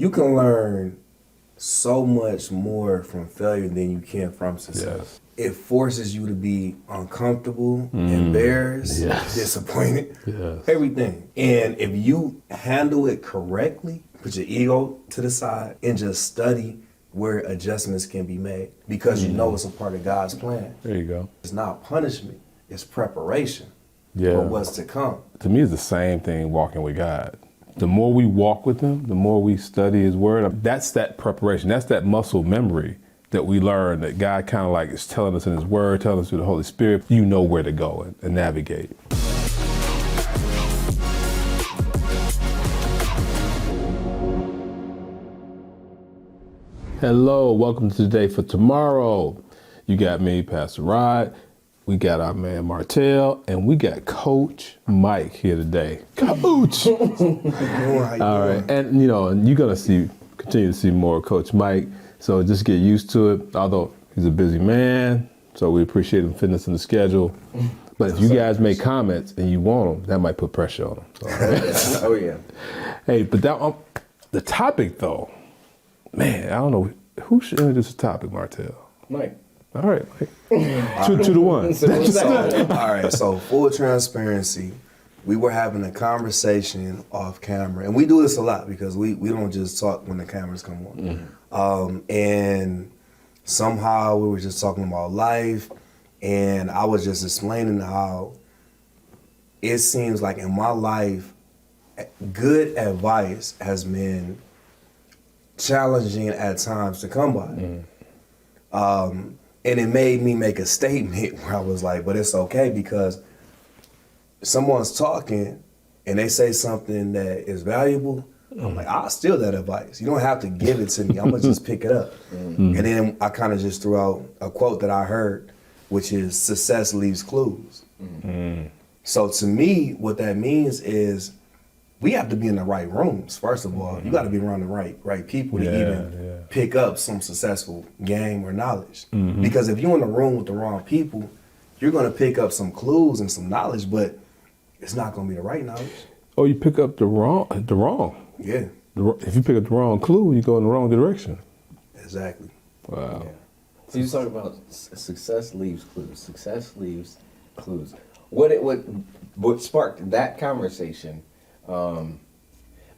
you can learn so much more from failure than you can from success. Yes. It forces you to be uncomfortable, embarrassed, disappointed, everything. And if you handle it correctly, put your ego to the side and just study where adjustments can be made, because you know it's a part of God's plan. There you go. It's not punishment, it's preparation Yeah. for what's to come. To me, it's the same thing walking with God. The more we walk with him, the more we study his word. That's that preparation. That's that muscle memory that we learn, that God kind of like is telling us in his word, telling us through the Holy Spirit. You know where to go and navigate. Hello, welcome to Today for Tomorrow. You got me, Pastor Rod. We got our man Martell, and we got Coach Mike here today. Coach! All right, and and you're gonna continue to see more of Coach Mike. So just get used to it. Although he's a busy man, so we appreciate him fitting us in the schedule. But if you guys make comments and you want them, that might put pressure on him. So, Oh yeah. Hey, but that the topic though, man, I don't know who should introduce the topic, Martell. Mike. All right, Mike. Two to one. All right, so full transparency, we were having a conversation off camera, and we do this a lot because we don't just talk when the cameras come on. And somehow we were just talking about life, and I was just explaining how it seems like in my life, good advice has been challenging at times to come by. And it made me make a statement where I was like, but it's okay, because someone's talking and they say something that is valuable. I'm like, I'll steal that advice. You don't have to give it to me. I'm gonna just pick it up. And then I kind of just threw out a quote that I heard, which is success leaves clues. So to me, what that means is we have to be in the right rooms, first of all. You got to be around the right people to even pick up some successful game or knowledge. Because if you're in the room with the wrong people, you're going to pick up some clues and some knowledge, but it's not going to be the right knowledge. Oh, you pick up the wrong. Yeah. If you pick up the wrong clue, you go in the wrong direction. Exactly. Wow. Yeah. So you talk about success leaves clues. Success leaves clues. What sparked that conversation?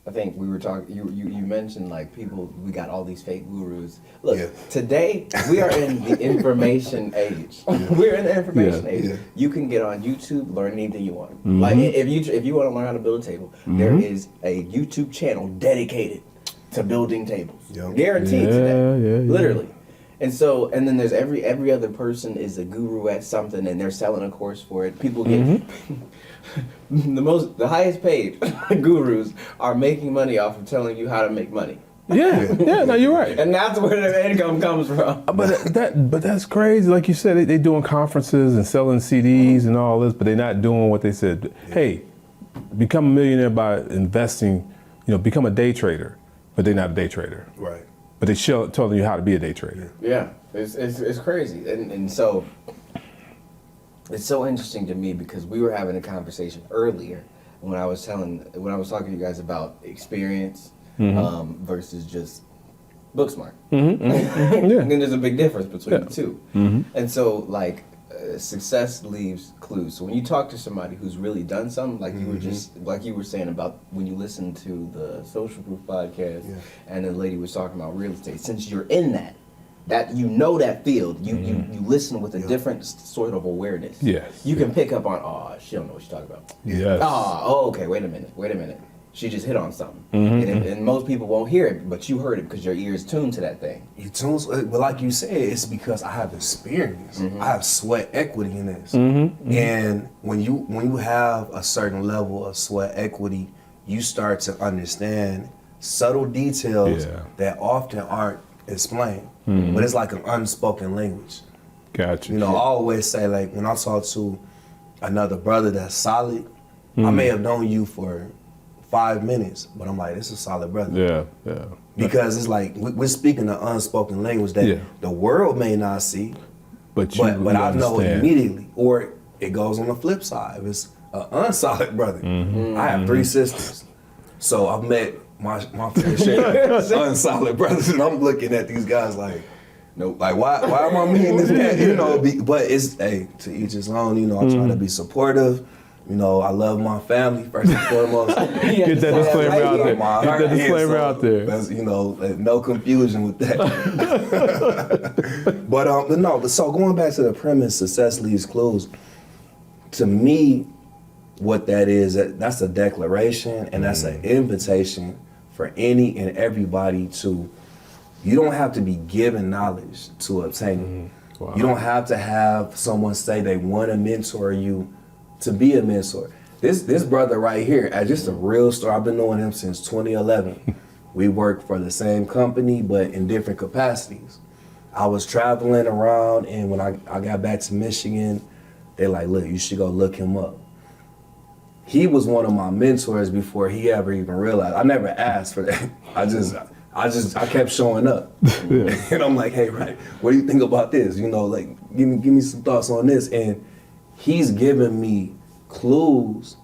I think we were talking. You mentioned like people. We got all these fake gurus. Look, today we are in the information age. We're in the information age. Yeah. You can get on YouTube, learn anything you want. Like if you want to learn how to build a table, there is a YouTube channel dedicated to building tables. Guaranteed today, literally. And then there's every other person is a guru at something, and they're selling a course for it. People get the highest paid gurus are making money off of telling you how to make money. No, you're right. And that's where their income comes from. But that's crazy. Like you said, they doing conferences and selling CDs and all this, but they're not doing what they said. Hey, become a millionaire by investing. Become a day trader, but they're not a day trader. Right. But they telling you how to be a day trader. Yeah, it's crazy, and so it's so interesting to me because we were having a conversation earlier when I was talking to you guys about experience versus just book smart. And there's a big difference between the two. And so like success leaves clues. So when you talk to somebody who's really done something, like you were saying about when you listen to the Social Proof podcast, and the lady was talking about real estate. Since you're in that that field, you listen with a different sort of awareness. Yes. You can pick up on, she don't know what she's talking about. Yes. Okay, wait a minute. She just hit on something. And most people won't hear it, but you heard it because your ear is tuned to that thing. But like you said, it's because I have experience. I have sweat equity in this. And when you have a certain level of sweat equity, you start to understand subtle details that often aren't explained. But it's like an unspoken language. Gotcha. I always say, like, when I talk to another brother that's solid, I may have known you for 5 minutes, but I'm like, this is a solid brother. Yeah. Because it's like we're speaking an unspoken language that the world may not see, but I know it immediately. Or it goes on the flip side. If it's an unsolid brother, I have 3 sisters, so I've met my fair share of unsolid brothers, and I'm looking at these guys like, Nope. like why am I meeting this man? You know, but it's hey, to each his own. You know, I try to be supportive. You know, I love my family first and foremost. Get that disclaimer out there. Get that disclaimer out there. That's, you know, no confusion with that. but no. So going back to the premise, success leaves clues. To me, what that is, that's a declaration and that's an invitation for any and everybody to. You don't have to be given knowledge to obtain it. Wow. You don't have to have someone say they want to mentor you to be a mentor. This brother right here, just a real story. I've been knowing him since 2011. We worked for the same company, but in different capacities. I was traveling around, and when I got back to Michigan, they're like, look, you should go look him up. He was one of my mentors before he ever even realized. I never asked for that. I kept showing up. And I'm like, hey, right, what do you think about this? You know, like, give me some thoughts on this. And he's given me clues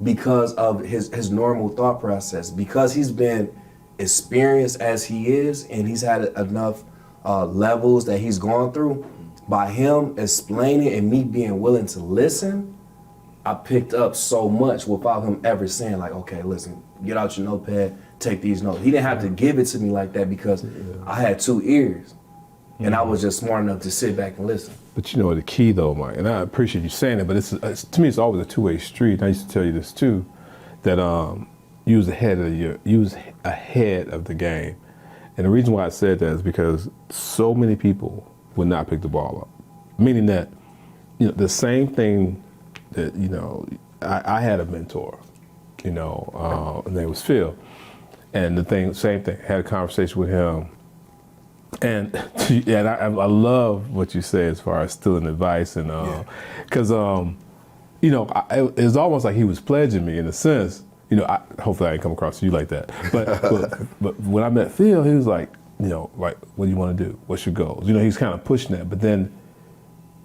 because of his normal thought process, because he's been experienced as he is, and he's had enough levels that he's gone through. By him explaining and me being willing to listen, I picked up so much without him ever saying like, okay, listen, get out your notepad, take these notes. He didn't have to give it to me like that because I had 2 ears and I was just smart enough to sit back and listen. But you know the key though, Mike, and I appreciate you saying it, but it's to me it's always a two-way street. And I used to tell you this too, that you was ahead of the game. And the reason why I said that is because so many people would not pick the ball up. Meaning that, you know, the same thing that, you know, I had a mentor, you know, his name was Phil. And same thing, had a conversation with him. And I love what you say as far as stealing advice and, cause, you know, it was almost like he was pledging me in a sense, you know, hopefully I didn't come across to you like that. But when I met Phil, he was like, you know, like, what do you want to do? What's your goals? You know, he's kind of pushing that, but then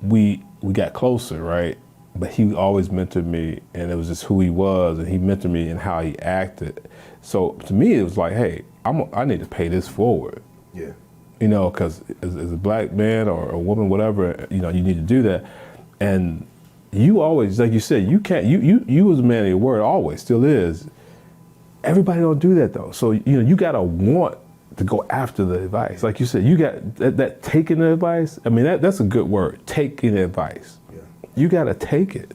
we got closer, right? But he always mentored me, and it was just who he was, and he mentored me in how he acted. So to me, it was like, hey, I need to pay this forward. Yeah. You know, because as a black man or a woman, whatever, you know, you need to do that. And you always, like you said, you can't. You was a man of your word, always, still is. Everybody don't do that though. So you know, you gotta want to go after the advice. Like you said, you got that taking the advice. I mean, that's a good word, taking the advice. Yeah. You got to take it.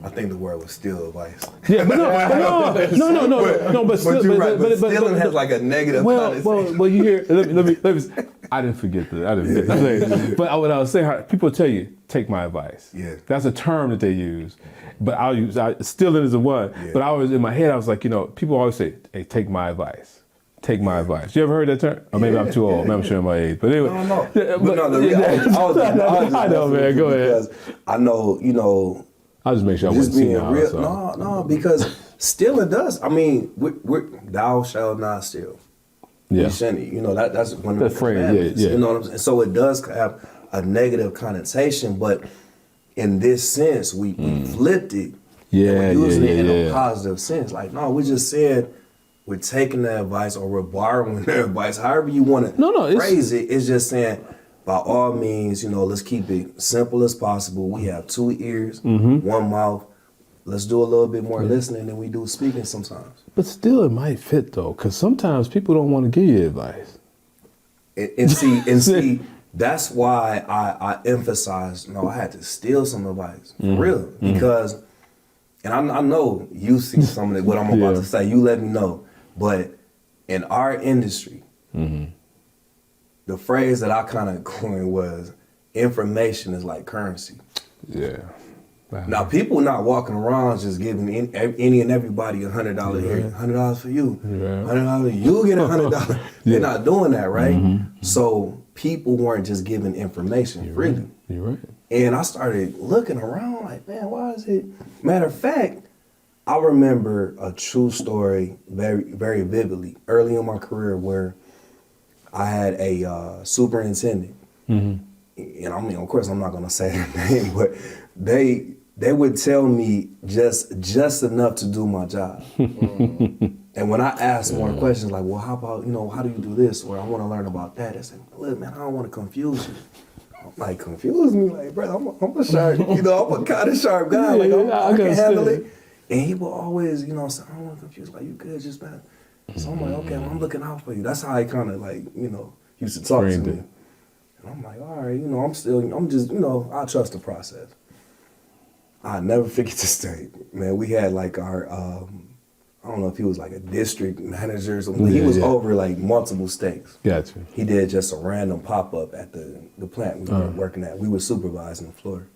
I think the word was steal advice. Yeah, but no, but still, you're right. But stealing has like a negative connotation. Well, you hear, let me I didn't forget that. But what I was saying, people tell you, take my advice. Yeah. That's a term that they use. But stealing is a one. Yeah. But I was, in my head, I was like, you know, people always say, hey, take my advice. Take my advice. You ever heard that term? Or maybe I'm too old. Maybe I'm showing my age. But anyway. No. I know, man. Go ahead. Because I know, you know. I'll just make sure I wasn't seeing real. So. No, because stealing does. I mean, thou shalt not steal. Yeah. You shouldn't. You know, that's one of the commandments. Yeah. You know what I'm saying? So it does have a negative connotation, but in this sense, we flipped it. Yeah, and we're using it in a positive sense. Like, no, we just said, we're taking the advice or we're borrowing the advice, however you want to phrase it. It's just saying, by all means, you know, let's keep it simple as possible. We have 2 ears, 1 mouth. Let's do a little bit more listening than we do speaking sometimes. But still, it might fit though, because sometimes people don't want to give you advice. And see, that's why I emphasize, I had to steal some advice, for real, because, and I know you see some of what I'm about to say. You let me know. But in our industry, the phrase that I kind of coined was, information is like currency. Yeah. Wow. Now, people not walking around just giving any and everybody $100 here, $100 for you, $100, you get $100. They're not doing that, right? So people weren't just giving information freely. You're right. And I started looking around like, man, why is it? Matter of fact, I remember a true story very, very vividly early in my career where I had a superintendent. And I mean, of course, I'm not going to say their name, but they would tell me just enough to do my job. And And when I ask more questions like, well, how about, how do you do this? Or I want to learn about that. They say, look, man, I don't want to confuse you. I'm like, confuse me? Like, brother, I'm a sharp, I'm a kind of sharp guy. Like, I can handle it. And he will always, say, I don't want to confuse you. Like, you good, just man. So I'm like, okay, well, I'm looking out for you. That's how I kind of like, used to talk to me. And I'm like, all right, I'm just, I trust the process. I'll never forget this day. Man, we had like our, I don't know if he was like a district manager or something. He was over like multiple states. Gotcha. He did just a random pop-up at the plant we were working at. We were supervising the floor.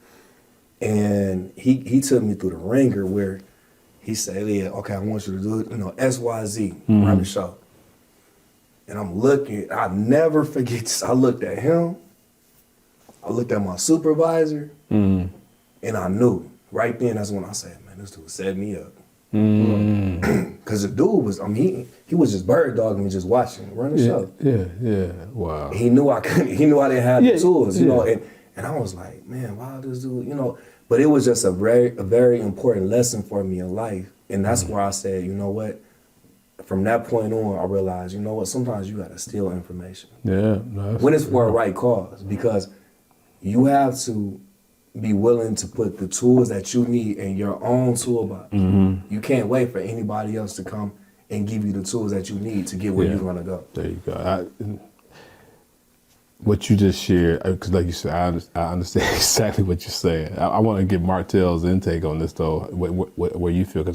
And he took me through the ringer where he said, yeah, okay, I want you to do it, XYZ, run the show. And I'm looking, I never forget this. I looked at him, I looked at my supervisor, and I knew. Right then, that's when I said, man, this dude set me up. Because the dude was, he was just bird dogging me, just watching, run the show. Yeah, wow. He knew I didn't have the tools, and I was like, man, wow, this dude, But it was just a very important lesson for me in life. And that's where I said, you know what? From that point on, I realized, sometimes you gotta steal information. Yeah. When it's for a right cause, because you have to be willing to put the tools that you need in your own toolbox. You can't wait for anybody else to come and give you the tools that you need to get where you're gonna go. There you go. What you just shared, because like you said, I understand exactly what you're saying. I want to get Martell's intake on this though, where you feel,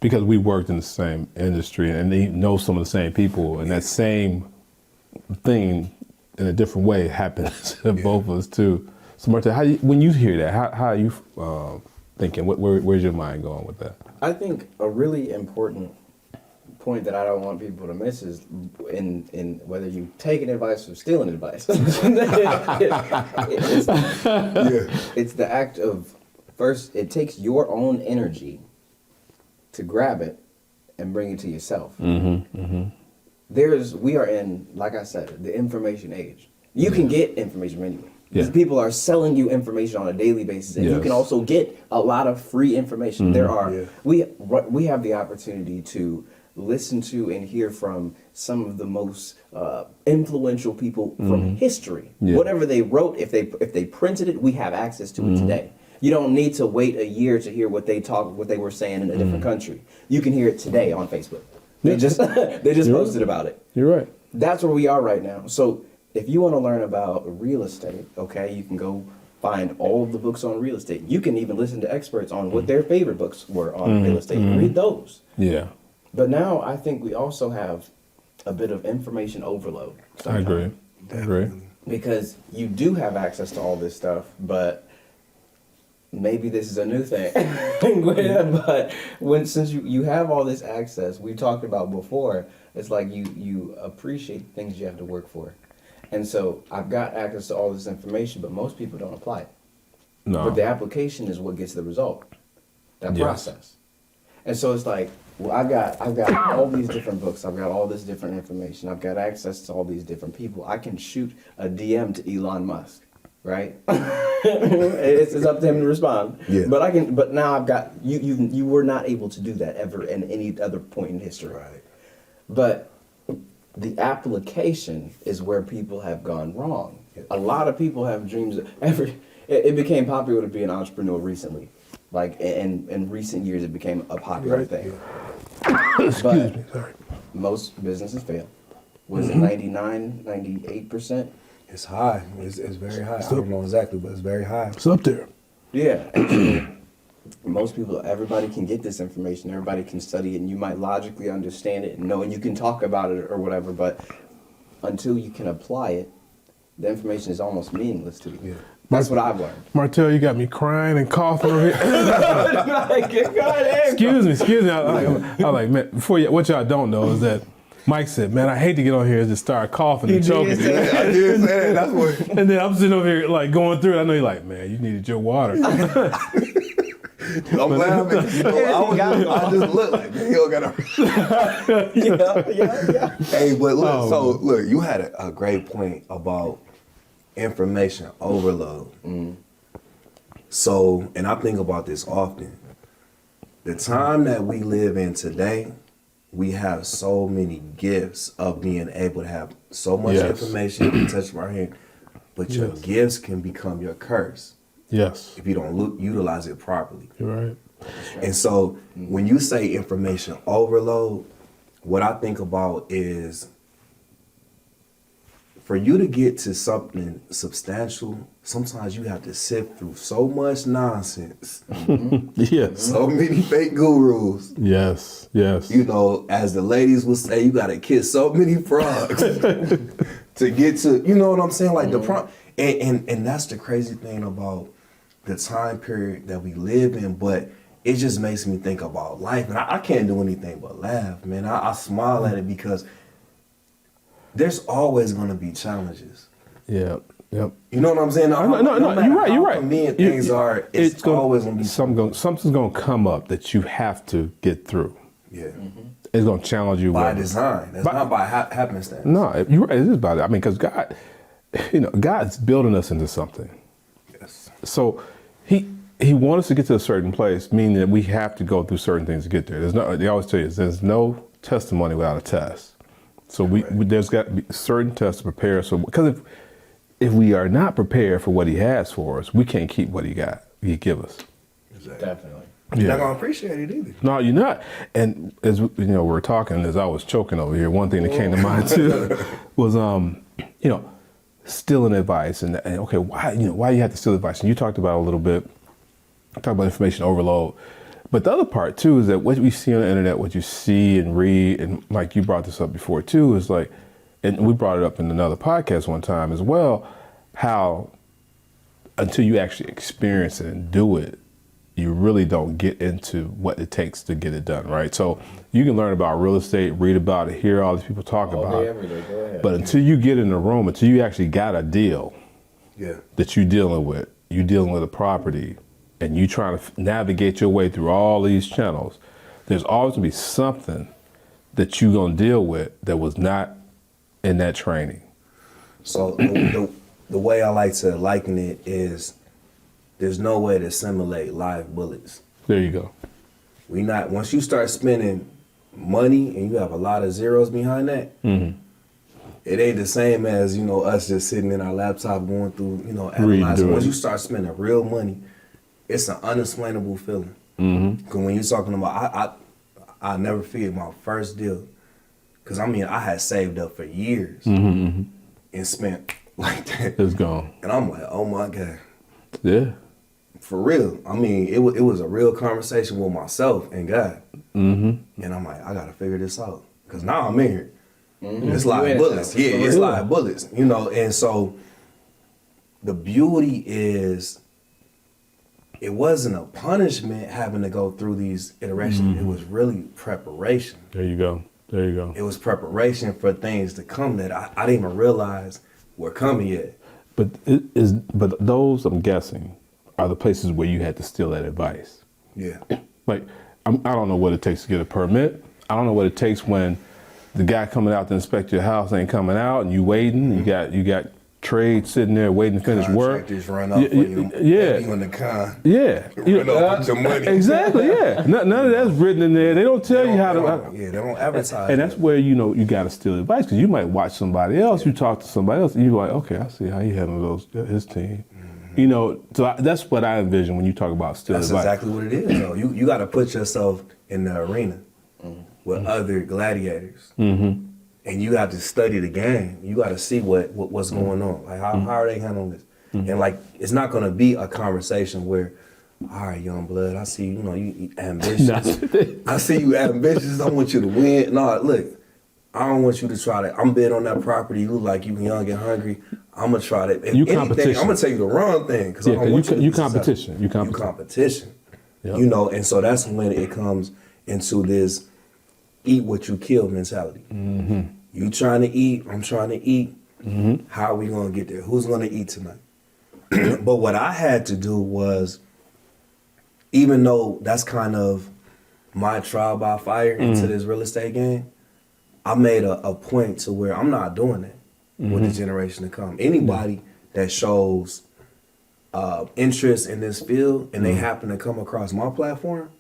because we worked in the same industry and they know some of the same people, and that same thing in a different way happens to both of us too. So Martell, when you hear that, how are you thinking? Where's your mind going with that? I think a really important point that I don't want people to miss is in whether you taking advice or stealing advice. It's the act of, first, it takes your own energy to grab it and bring it to yourself. We are in, like I said, the information age. You can get information from anywhere. These people are selling you information on a daily basis, and you can also get a lot of free information. We have the opportunity to listen to and hear from some of the most influential people from history. Whatever they wrote, if they printed it, we have access to it today. You don't need to wait a year to hear what they were saying in a different country. You can hear it today on Facebook. They just posted about it. You're right. That's where we are right now. So if you want to learn about real estate, okay, you can go find all of the books on real estate. You can even listen to experts on what their favorite books were on real estate and read those. Yeah. But now I think we also have a bit of information overload. Sometimes. I agree. Because you do have access to all this stuff, but maybe this is a new thing. But since you have all this access, we talked about before, it's like you appreciate the things you have to work for. And so I've got access to all this information, but most people don't apply it. No. But the application is what gets the result. That process. And so it's like, well, I've got all these different books. I've got all this different information. I've got access to all these different people. I can shoot a DM to Elon Musk, right? it's up to him to respond. Yeah. But now I've got you were not able to do that ever in any other point in history. Right. But the application is where people have gone wrong. Yeah. A lot of people have dreams. It became popular to be an entrepreneur recently. Like in recent years, it became a popular thing. Excuse me, sorry. Most businesses fail. Was it 99, 98%? It's high. It's very high. I don't know exactly, but it's very high. It's up there. Yeah. And most people, everybody can get this information. Everybody can study it, and you might logically understand it and know, and you can talk about it or whatever. But until you can apply it, the information is almost meaningless to you. Yeah. That's what I've learned. Martell, you got me crying and coughing over here. Excuse me. I'm like, man, what y'all don't know is that Mike said, man, I hate to get on here and just start coughing and choking. I did say that. That's what. And then I'm sitting over here like going through it. I know you're like, man, you needed your water. I'm laughing. I just look like, man, he don't got a... yeah. Hey, but look, look, you had a great point about information overload. So, and I think about this often. The time that we live in today, we have so many gifts of being able to have so much Yes. information in the touch of our hand, but your Yes. gifts can become your curse Yes. if you don't utilize it properly. You're right. And so when you say information overload, what I think about is for you to get to something substantial, sometimes you have to sift through so much nonsense, Yes. so many fake gurus. Yes. Yes. You know, as the ladies would say, you got to kiss so many frogs to get to, you know what I'm saying? Like and that's the crazy thing about the time period that we live in, but it just makes me think about life. And I can't do anything but laugh, man. I smile at it because there's always going to be challenges. Yeah. Yep. You know what I'm saying? No, matter you're right. You're how right. convenient things are, it's always going to be something's going to come up that you have to get through. Yeah. It's going to challenge you By whether- design. That's not by happenstance. No, you're right. It is about it. I mean, because God, God's building us into something. Yes. So He wants us to get to a certain place, meaning that we have to go through certain things to get there. They always tell you, there's no testimony without a test. So there's got to be certain tests to prepare. So because if we are not prepared for what He has for us, we can't keep what He give us. Exactly. Definitely. You're not going to appreciate it either. No, you're not. And as we're talking, as I was choking over here, one thing that came to mind too was, stealing advice and okay, why you have to steal advice? And you talked about it a little bit. Talk about information overload. But the other part too is that what we see on the internet, what you see and read, and like you brought this up before too, is like, and we brought it up in another podcast one time as well, how until you actually experience it and do it, you really don't get into what it takes to get it done, right? So you can learn about real estate, read about it, hear all these people talk All about day, it. every day. Go ahead. But until you get in the room, until you actually got a deal that you're dealing with a property, and you trying to navigate your way through all these channels, there's always gonna be something that you're gonna deal with that was not in that training. So the way I like to liken it is there's no way to simulate live bullets. There you go. Once you start spending money and you have a lot of zeros behind that, it ain't the same as, us just sitting in our laptop going through, analyzing. Once you start spending real money, it's an unexplainable feeling. Because when you're talking about, I never forget my first deal. Because I had saved up for years and spent like that. It's gone. And I'm like, oh my God. Yeah. For real. It was a real conversation with myself and God. And I'm like, I got to figure this out. Because now I'm in here. It's live bullets. Yeah, it's live bullets. And so the beauty is, it wasn't a punishment having to go through these iterations. It was really preparation. There you go. It was preparation for things to come that I didn't even realize were coming yet. But those, I'm guessing, are the places where you had to steal that advice. Yeah. Like, I don't know what it takes to get a permit. I don't know what it takes when the guy coming out to inspect your house ain't coming out and you waiting. You got trade sitting there waiting to finish work. Contractors run up for you. Yeah. You in the con. Yeah. Run up with your money. Exactly, yeah. None of that's written in there. They don't tell you how to. Yeah, they don't advertise. And that's where, you got to steal advice, because you might watch somebody else, you talk to somebody else, and you're like, okay, I see how he handles his team. So that's what I envision when you talk about stealing advice. That's exactly what it is, though. You got to put yourself in the arena with other gladiators. And you have to study the game. You got to see what's going on. Like, how are they handling this? And, like, it's not going to be a conversation where, all right, young blood, I see, you ambitious. I see you ambitious. I want you to win. No, look, I don't want you to try to, I'm bid on that property. You look like you young and hungry. I'm going to try to, if anything, I'm going to tell you the wrong thing. Because I don't want you to competition. You competition. Yep. And so that's when it comes into this eat what you kill mentality. You trying to eat, I'm trying to eat. How are we going to get there? Who's going to eat tonight? But what I had to do was, even though that's kind of my trial by fire into this real estate game, I made a point to where I'm not doing that with the generation to come. Anybody that shows interest in this field and they happen to come across my platform,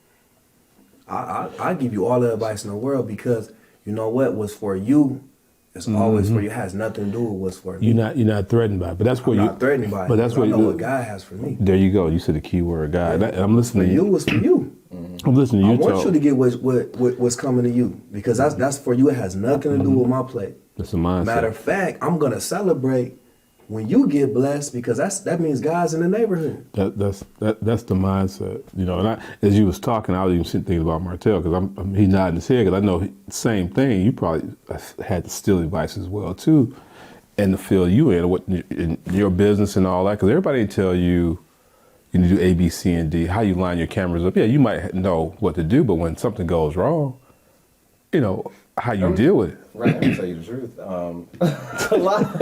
I give you all the advice in the world because you know what's for you is always for you. It has nothing to do with what's for me. You're not threatened by it, but that's what I'm not threatened by it. But that's what I know what God has for me. There you go. You said the key word, God. Yeah. And I'm listening. For you, it's for you. I'm listening to you. I want you to get what's coming to you because that's for you. It has nothing to do with my plate. That's a mindset. Matter of fact, I'm gonna celebrate when you get blessed because that means God's in the neighborhood. That's the mindset, you know. And as you was talking, I was even thinking about Martell because he's nodding his head because I know same thing. You probably had to steal advice as well too, and the field you in your business and all that. Because everybody tell you to do A, B, C, and D. How you line your cameras up? Yeah, you might know what to do, but when something goes wrong, you know how you deal with it. Right, I'm gonna tell you the truth. It's a lot.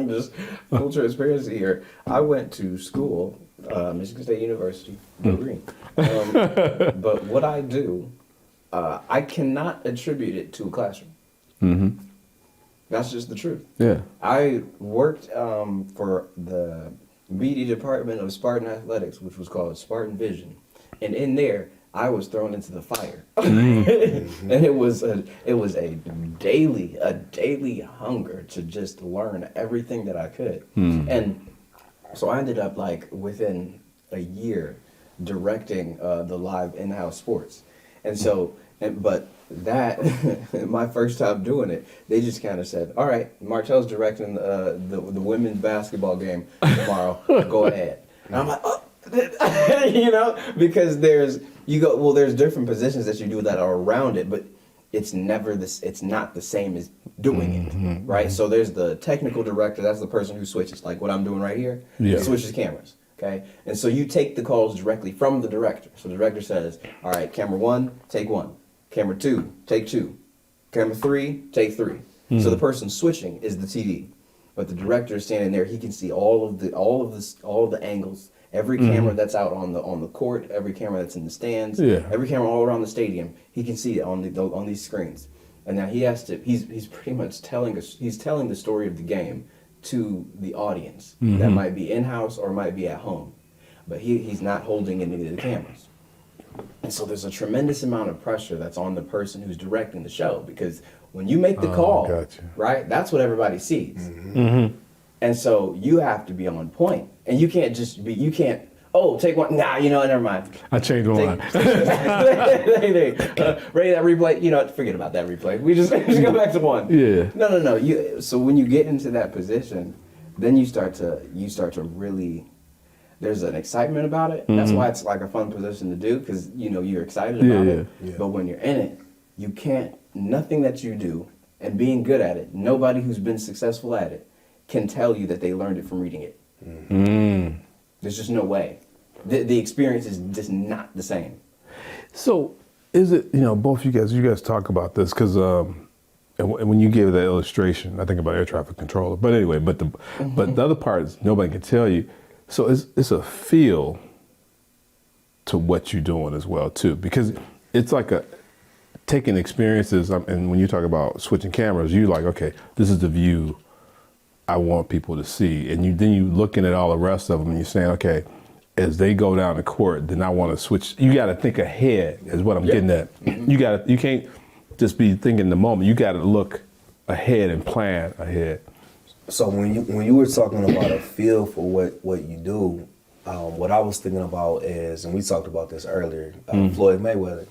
Just full transparency here. I went to school, Michigan State University, Go Green. But what I do, I cannot attribute it to a classroom. Mm-hmm. That's just the truth. Yeah. I worked for the media department of Spartan Athletics, which was called Spartan Vision, and in there, I was thrown into the fire, and it was a daily hunger to just learn everything that I could, and so I ended up like within a year directing the live in-house sports, and so but that my first time doing it, they just kind of said, "All right, Martell's directing the women's basketball game tomorrow. Go ahead," and I'm like, "Oh." You know, because there's different positions that you do that are around it, but it's never this. It's not the same as doing it, right? So there's the technical director. That's the person who switches, like what I'm doing right here. Yeah. Switches cameras, okay? And so you take the calls directly from the director. So the director says, "All right, camera 1, take 1. Camera 2, take 2. Camera 3, take 3." So the person switching is the TD, but the director is standing there. He can see all of the angles. Every camera that's out on the court, every camera that's in the stands, every camera all around the stadium, he can see it on these screens. And now he's pretty much telling the story of the game to the audience that might be in-house or might be at home. But he's not holding any of the cameras. And so there's a tremendous amount of pressure that's on the person who's directing the show because when you make the call, right, that's what everybody sees. And so you have to be on point. And you can't take one. Nah, never mind. I changed my mind. Ready that replay? Forget about that replay. We just go back to one. Yeah. No. So when you get into that position, then you start to really, there's an excitement about it. That's why it's like a fun position to do because, you're excited about it. Yeah. But when you're in it, nothing that you do and being good at it, nobody who's been successful at it can tell you that they learned it from reading it. There's just no way. The experience is just not the same. So is it, both you guys talk about this because and when you give that illustration, I think about air traffic controller. But anyway, but the other part is nobody can tell you. So it's a feel to what you're doing as well too, because it's like taking experiences. And when you talk about switching cameras, you're like, okay, this is the view I want people to see. And then you looking at all the rest of them and you're saying, okay, as they go down the court, then I want to switch. You got to think ahead is what I'm getting at. You can't just be thinking the moment. You got to look ahead and plan ahead. So when you were talking about a feel for what you do, what I was thinking about is, and we talked about this earlier, Floyd Mayweather.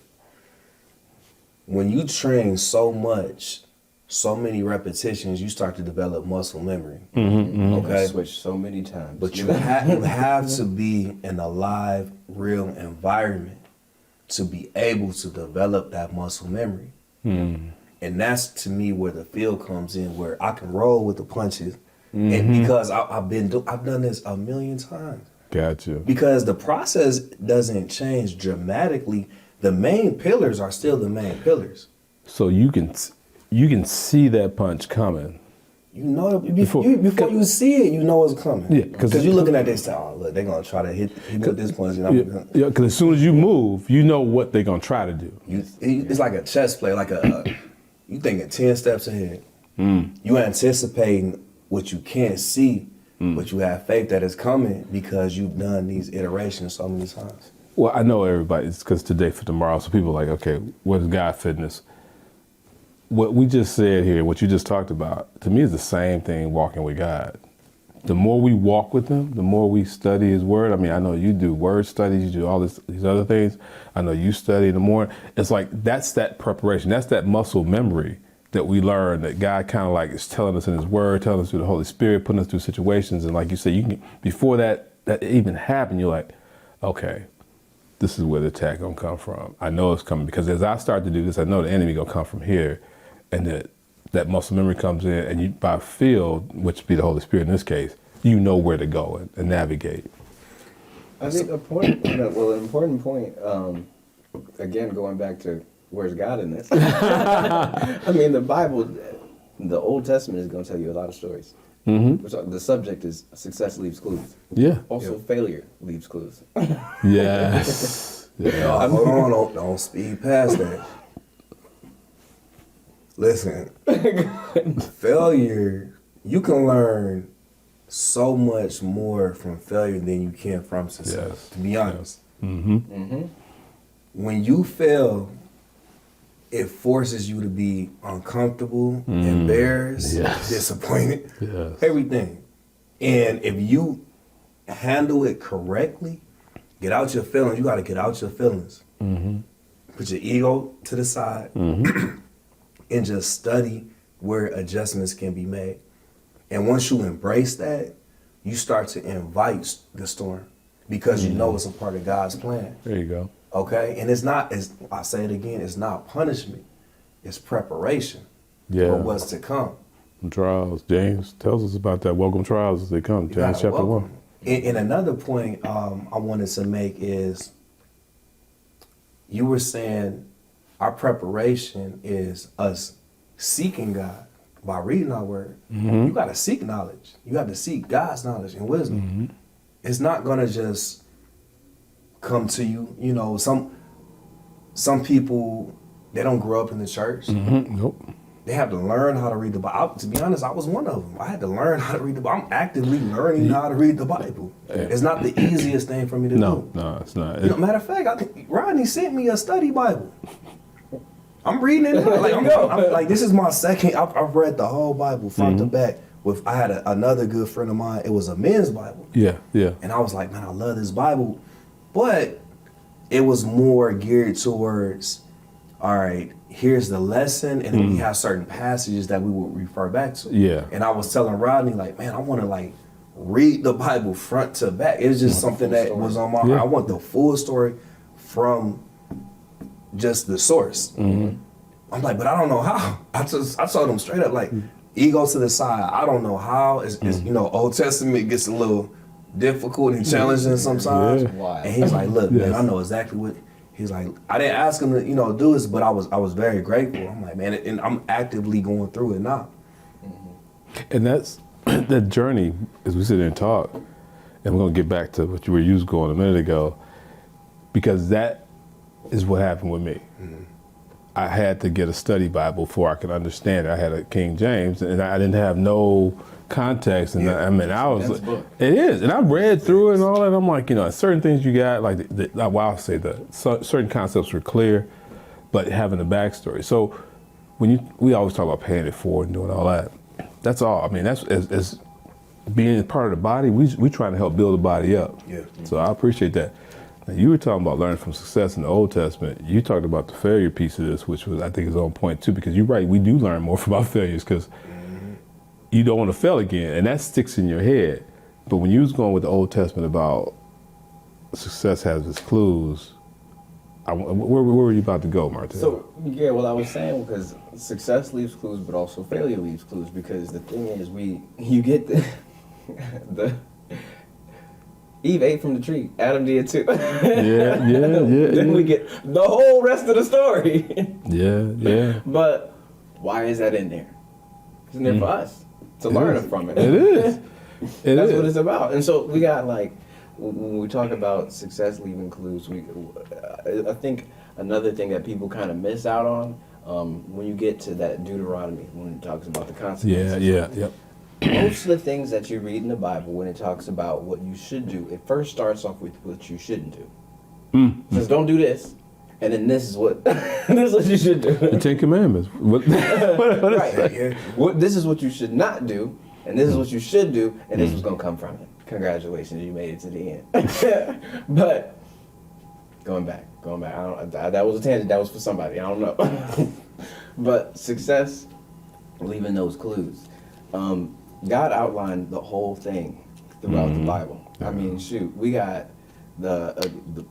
When you train so much, so many repetitions, you start to develop muscle memory. Okay, switch so many times. But you have to be in a live, real environment to be able to develop that muscle memory. And that's to me where the feel comes in, where I can roll with the punches, and because I've done this a million times. Gotcha. Because the process doesn't change dramatically. The main pillars are still the main pillars. So you can see that punch coming. Before you see it, you know it's coming. Yeah, because you're looking at this. Oh, look, they're gonna try to hit with this punch. Yeah, because as soon as you move, you know what they're gonna try to do. It's like a chess play, you thinking 10 steps ahead. You anticipating what you can't see, but you have faith that it's coming because you've done these iterations so many times. Well, I know everybody, it's because today for tomorrow, so people are like, okay, what is God fitness? What we just said here, what you just talked about, to me is the same thing walking with God. The more we walk with him, the more we study his word. I mean, I know you do word studies, you do all these other things. I know you study the more. It's like, that's that preparation. That's that muscle memory that we learn, that God kind of like is telling us in his word, telling us through the Holy Spirit, putting us through situations. And like you said, you can, before that even happened, you're like, okay, this is where the attack gonna come from. I know it's coming, because as I start to do this, I know the enemy gonna come from here, and that muscle memory comes in, and you, by feel, which would be the Holy Spirit in this case, you know where to go and navigate. I think an important point, again, going back to where's God in this? I mean, the Bible, the Old Testament is going to tell you a lot of stories. Mm-hmm. The subject is success leaves clues. Yeah. Also, failure leaves clues. Yes. Yeah. Hold on, don't speed past that. Listen, failure, you can learn so much more from failure than you can from success, Yes. to be honest. Mm-hmm. Mm-hmm. When you fail, it forces you to be uncomfortable, embarrassed, Yes. disappointed, Yes. everything. And if you handle it correctly, get out your feelings. You got to get out your feelings. Mm-hmm. Put your ego to the side. And just study where adjustments can be made. And once you embrace that, you start to invite the storm, because you know it's a part of God's plan. There you go. Okay? And it's not, I say it again, it's not punishment. It's preparation for what's to come. Trials. James tells us about that. Welcome trials as they come. You James gotta chapter welcome 1. them. And another point I wanted to make is, you were saying our preparation is us seeking God by reading our word. You got to seek knowledge. You got to seek God's knowledge and wisdom. It's not going to just come to you. You know, some people, they don't grow up in the church. Nope. They have to learn how to read the Bible. To be honest, I was one of them. I had to learn how to read the Bible. I'm actively learning how to read the Bible. It's not the easiest thing for me to do. No, it's not. You know, matter of fact, Rodney sent me a study Bible. I'm reading it. I'm like, this is my second. I've read the whole Bible front to back. I had another good friend of mine. It was a men's Bible. Yeah. And I was like, man, I love this Bible. But it was more geared towards, all right, here's the lesson, and then we have certain passages that we would refer back to. Yeah. And I was telling Rodney, like, man, I want to like read the Bible front to back. It's just something that was on my heart. I want the full story from just the source. I'm like, but I don't know how. I told him straight up, like, ego to the side. I don't know how. It's you know, Old Testament gets a little difficult and challenging sometimes. And he's like, look, man, I know exactly what. He's like, I didn't ask him to, you know, do this, but I was very grateful. I'm like, man, and I'm actively going through it now. And that's that journey, as we sit there and talk, and we're going to get back to what you were going a minute ago, because that is what happened with me. I had to get a study Bible before I could understand it. I had a King James, and I didn't have no context. And I mean, I was, it is. And I read through it and all that. I'm like, you know, certain things you got, like, I'll say certain concepts were clear, but having a backstory. So we always talk about paying it forward and doing all that. That's all. I mean, that's as being part of the body, we trying to help build the body up. So I appreciate that. Now, you were talking about learning from success in the Old Testament. You talked about the failure piece of this, which was, I think, is on point too, because you're right, we do learn more from our failures, because you don't want to fail again, and that sticks in your head. But when you was going with the Old Testament about success has its clues, where were you about to go, Martin? So, yeah, well, I was saying, because success leaves clues, but also failure leaves clues, because the thing is, you get the Eve ate from the tree, Adam did too. Then we get the whole rest of the story. But why is that in there? It's in there for us to learn from it. It is. That's what it's about. And so we got, like, when we talk about success leaving clues, I think another thing that people kind of miss out on, when you get to that Deuteronomy, when it talks about the consequences. Most of the things that you read in the Bible, when it talks about what you should do, it first starts off with what you shouldn't do. Says don't do this, and then this is what this is what you should do. The Ten Commandments. Right. This is what you should not do, and this is what you should do, and this is what's gonna come from it. Congratulations, you made it to the end. But going back. That was a tangent. That was for somebody. I don't know. But success, leaving those clues. God outlined the whole thing throughout the Bible. I mean, shoot, we got the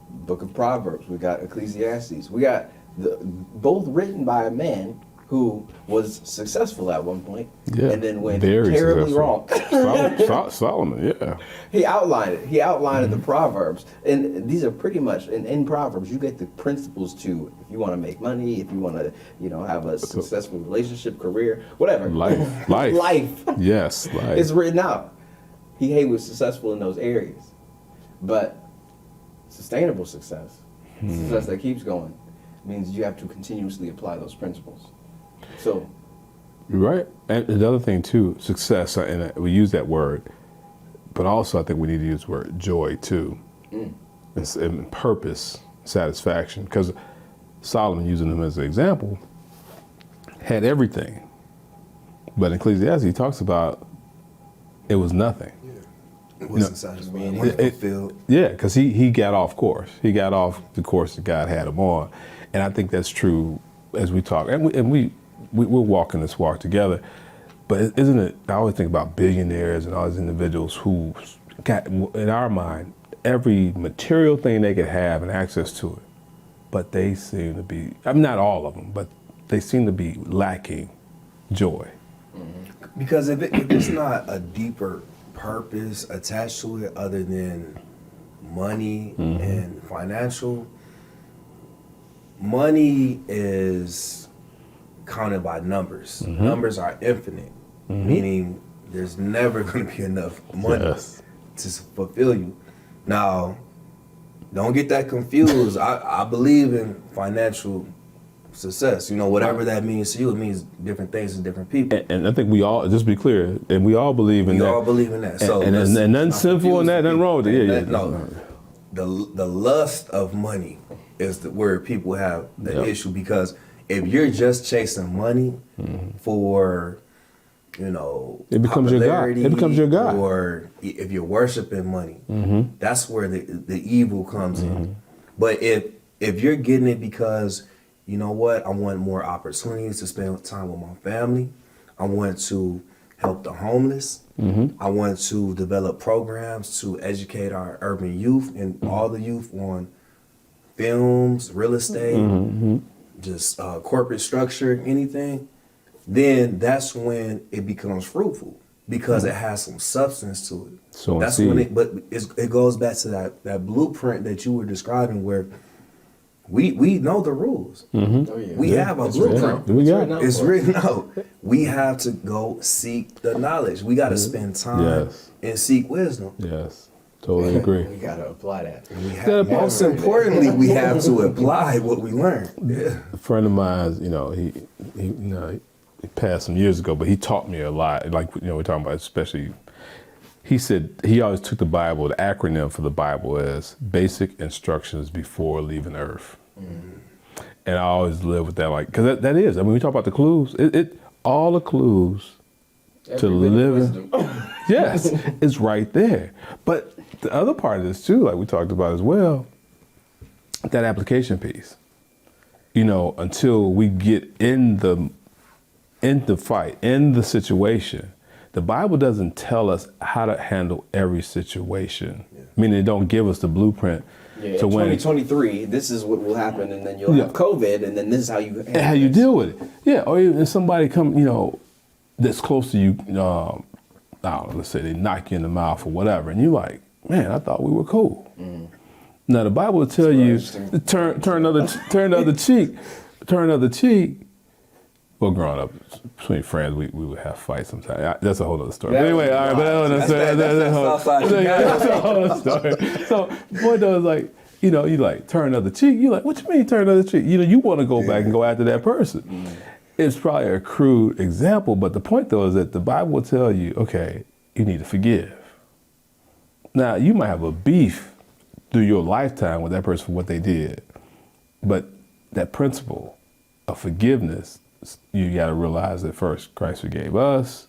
book of Proverbs. We got Ecclesiastes. We got both written by a man who was successful at one point, and then went terribly wrong. Solomon, yeah. He outlined it. He outlined the Proverbs. And these are pretty much, in Proverbs, you get the principles to, if you want to make money, if you want to, have a successful relationship, career, whatever. Life. Life. Yes, life. It's written out. He was successful in those areas. But sustainable success, success that keeps going, means you have to continuously apply those principles. So, right. And the other thing too, success, and we use that word, but also I think we need to use the word joy too. And purpose, satisfaction. Because Solomon, using him as an example, had everything. But in Ecclesiastes, he talks about it was nothing. It wasn't satisfying. It wasn't fulfilled. Yeah, because he got off course. He got off the course that God had him on. And I think that's true as we talk. And we're walking this walk together. But isn't it, I always think about billionaires and all these individuals who got, in our mind, every material thing they could have and access to it. But they seem to be, not all of them, but they seem to be lacking joy. Because if it's not a deeper purpose attached to it other than money and financial, money is counted by numbers. Numbers are infinite, meaning there's never going to be enough money to fulfill you. Now, don't get that confused. I believe in financial success. Whatever that means to you, it means different things to different people. And I think we all, just to be clear, and we all believe in that. We all believe in that. So and nothing sinful in that, nothing wrong with it. No, the lust of money is where people have the issue, because if you're just chasing money for, it becomes your God. It becomes your God. Or if you're worshiping money, that's where the evil comes in. But if you're getting it because, you know what, I want more opportunities to spend time with my family, I want to help the homeless, I want to develop programs to educate our urban youth and all the youth on films, real estate, just corporate structure, anything, then that's when it becomes fruitful, because it has some substance to it. So that's when it goes back to that blueprint that you were describing, where we know the rules. We have a blueprint. It's written out. We have to go seek the knowledge. We got to spend time and seek wisdom. Yes. Totally agree. We gotta apply that. Most importantly, we have to apply what we learned. A friend of mine, he passed some years ago, but he taught me a lot. Like, we're talking about, especially, he said he always took the Bible, the acronym for the Bible is Basic Instructions Before Leaving Earth. And I always live with that, like, because that is, we talk about the clues, all the clues to living. Yes, it's right there. But the other part of this too, like we talked about as well, that application piece. Until we get in the fight, in the situation, the Bible doesn't tell us how to handle every situation. Meaning it don't give us the blueprint. Yeah, to 2023, this is what will happen, and then you'll have COVID, and then this is how you deal with it. Yeah, or even somebody come, that's close to you, let's say they knock you in the mouth or whatever, and you're like, man, I thought we were cool. Now the Bible will tell you, turn other cheek. Well, growing up between friends, we would have fights sometimes. That's a whole other story. But anyway, all right, but that's a whole other story. So the point though is like, you like turn other cheek. You like, what you mean turn other cheek? You want to go back and go after that person. It's probably a crude example, but the point though is that the Bible will tell you, okay, you need to forgive. Now you might have a beef through your lifetime with that person for what they did. But that principle of forgiveness, you got to realize that first Christ forgave us.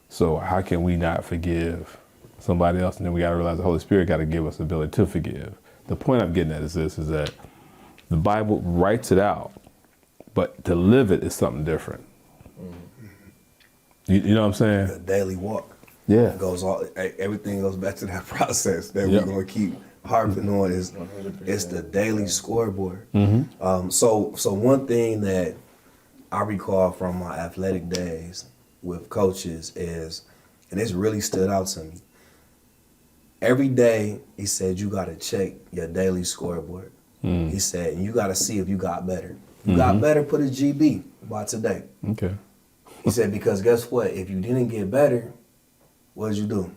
So how can we not forgive somebody else? And then we got to realize the Holy Spirit got to give us the ability to forgive. The point I'm getting at is this, is that the Bible writes it out, but to live it is something different. You know what I'm saying? The daily walk. Yeah. Everything goes back to that process that Yep. we're going to keep harping on is it's the daily scoreboard. So one thing that I recall from my athletic days with coaches is, and it's really stood out to me, every day he said you got to check your daily scoreboard. He said you got to see if you got better. You got better, put a GB by today. Okay. He said, because guess what? If you didn't get better, what did you do?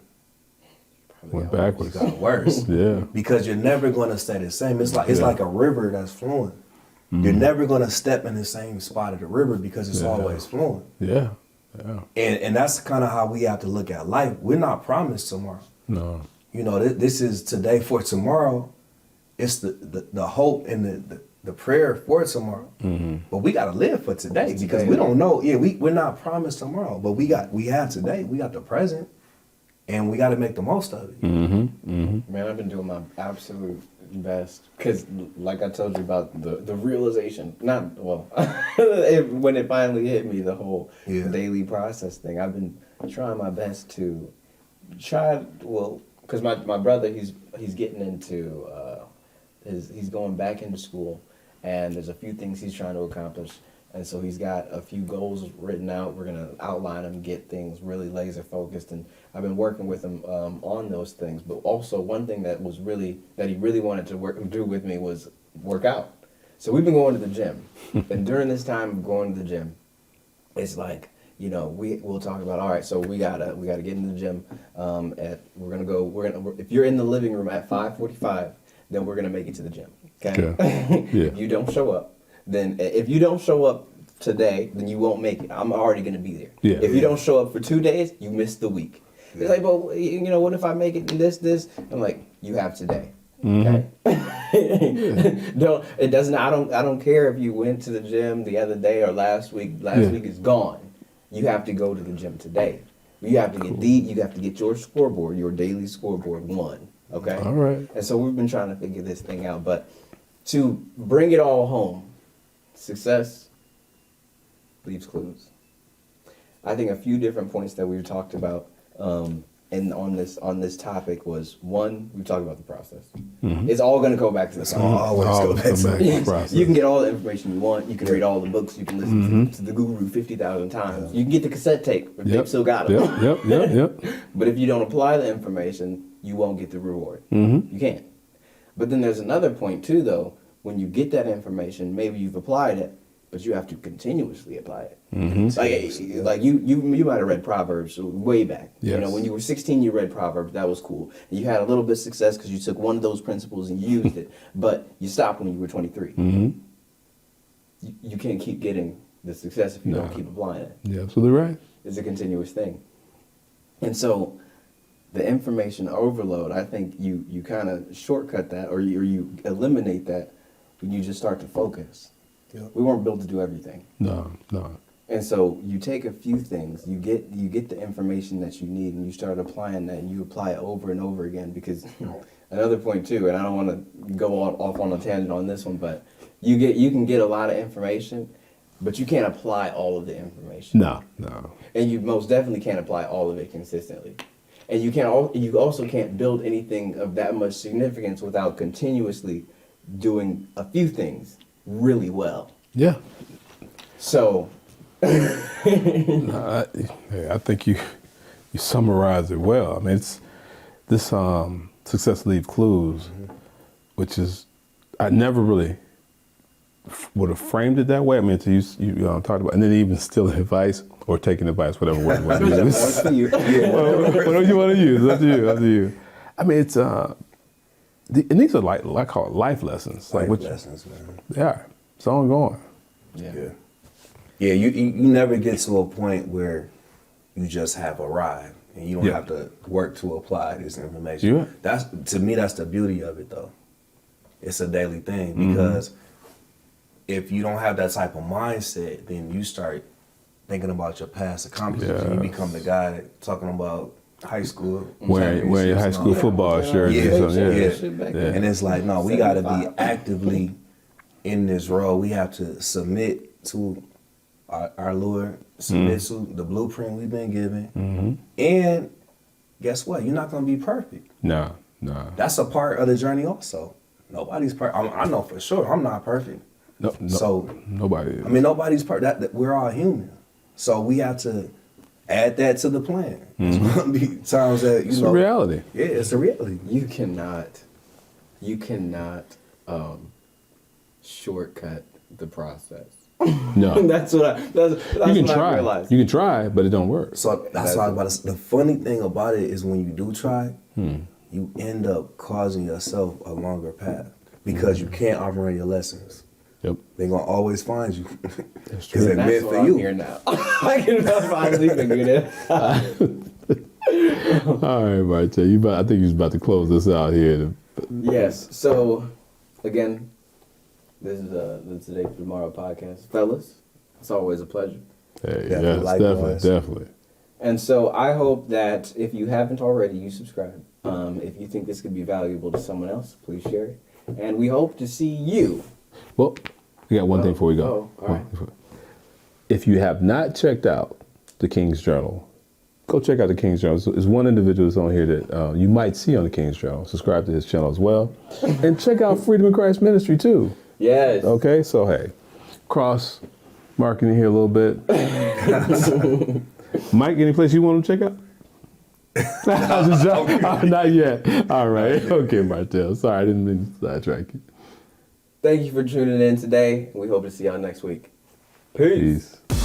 Went You backwards. got worse. Yeah. Because you're never gonna stay the same. It's like a river that's flowing. You're never gonna step in the same spot of the river because it's always flowing. Yeah. Yeah. And that's kind of how we have to look at life. We're not promised tomorrow. No. You know, this is today for tomorrow. It's the hope and the prayer for tomorrow. But we got to live for today because we don't know. Yeah, we're not promised tomorrow, but we have today. We got the present, and we got to make the most of it. Man, I've been doing my absolute best because, like I told you about the realization. When it finally hit me, the whole daily process thing. I've been trying my best to because my brother he's getting into he's going back into school. And there's a few things he's trying to accomplish. And so he's got a few goals written out. We're going to outline them, get things really laser focused. And I've been working with him on those things. But also one thing that he really wanted to do with me was work out. So we've been going to the gym. And during this time of going to the gym, it's like, you know, we'll talk about, all right, so we gotta get in the gym if you're in the living room at 5:45, then we're gonna make it to the gym. Okay. Yeah. If you don't show up today, then you won't make it. I'm already gonna be there. Yeah. If you don't show up for 2 days, you missed the week. It's like, but you know, what if I make it in this? I'm like, you have today. Okay. I don't care if you went to the gym the other day or last week. Last week is gone. You have to go to the gym today. You have to get your scoreboard, your daily scoreboard one. Okay. All right. And so we've been trying to figure this thing out, but to bring it all home, success leaves clues. I think a few different points that we've talked about and on this topic was, one, we talked about the process. It's all going to go back to the process. Always go back to the process. You can get all the information you want. You can read all the books. You can listen to the guru 50,000 times. You can get the cassette tape. If they still got it. Yep. But if you don't apply the information, you won't get the reward. You can't. But then there's another point too, though. When you get that information, maybe you've applied it, but you have to continuously apply it. Like you might have read Proverbs way back. Yes. You know, when you were 16, you read Proverbs. That was cool. And you had a little bit of success because you took one of those principles and you used it. But you stopped when you were 23. You can't keep getting the success if you don't keep applying it. You're absolutely right. It's a continuous thing. And so the information overload, I think you kind of shortcut that or you eliminate that when you just start to focus. Yep. We weren't built to do everything. No. And so you take a few things, you get the information that you need, and you start applying that, and you apply it over and over again. Because another point too, and I don't want to go off on a tangent on this one, but you can get a lot of information, but you can't apply all of the information. No. And you most definitely can't apply all of it consistently. And you also can't build anything of that much significance without continuously doing a few things really well. Yeah. So I think you summarized it well. I mean, it's this success leaves clues, which is I never really would have framed it that way. I mean, to you talked about, and then even stealing advice or taking advice, whatever word you want to use. Whatever you want to use, up to you. I mean, it's and these are like I call it life lessons. Life lessons, man. They are. It's ongoing. Yeah, you never get to a point where you just have arrived. and you don't Yeah. have to work to apply this information. Yeah. That's to me. That's the beauty of it, though. It's a daily thing Mm-hmm. because if you don't have that type of mindset, then you start thinking about your past accomplishments. And you Yes. become the guy talking about high school Wearing your high championships school and all football Yeah. shirts Yeah. or something. Yeah. Shit back Yeah. then. And it's like, no, we got to be 75. actively in this role. We have to submit to our Lord, submit to the blueprint we've been given. Mm-hmm. And guess what? You're not going to be perfect. Nah. That's a part of the journey also. Nobody's perfect. I know for sure I'm not perfect. No, So, nobody is. I mean, nobody's perfect. That we're all human. So we have to add that to the plan. There's going to be times that, it's a reality. Yeah, it's a reality. You cannot shortcut the process. No. That's what You can what I try. realized. You can try, but it don't work. So that's why I was about to say. The funny thing about it is when you do try, you end up causing yourself a longer path because you can't outrun your lessons. Yep. They're going to always find you That's because true. they're That's meant why for I'm you. here now. I can finally figure it out. All right, Martel. I think you're about to close this out here. Yes. So, again, this is the Today for Tomorrow podcast, fellas. It's always a pleasure. Hey, Definitely, yes, likewise. definitely. And so I hope that if you haven't already, you subscribe. If you think this could be valuable to someone else, please share it. And we hope to see you. Well, we got one thing before we go. Oh, all right. If you have not checked out the King's Journal, go check out the King's Journal. There's one individual that's on here that you might see on the King's Journal. Subscribe to his channel as well. And check out Freedom in Christ Ministry too. Yes. Okay, so hey, cross marketing here a little bit. Mike, any place you want to check out? Not yet. All right. Okay, Martel. Sorry, I didn't mean to sidetrack you. Thank you for tuning in today. We hope to see y'all next week. Peace. Peace.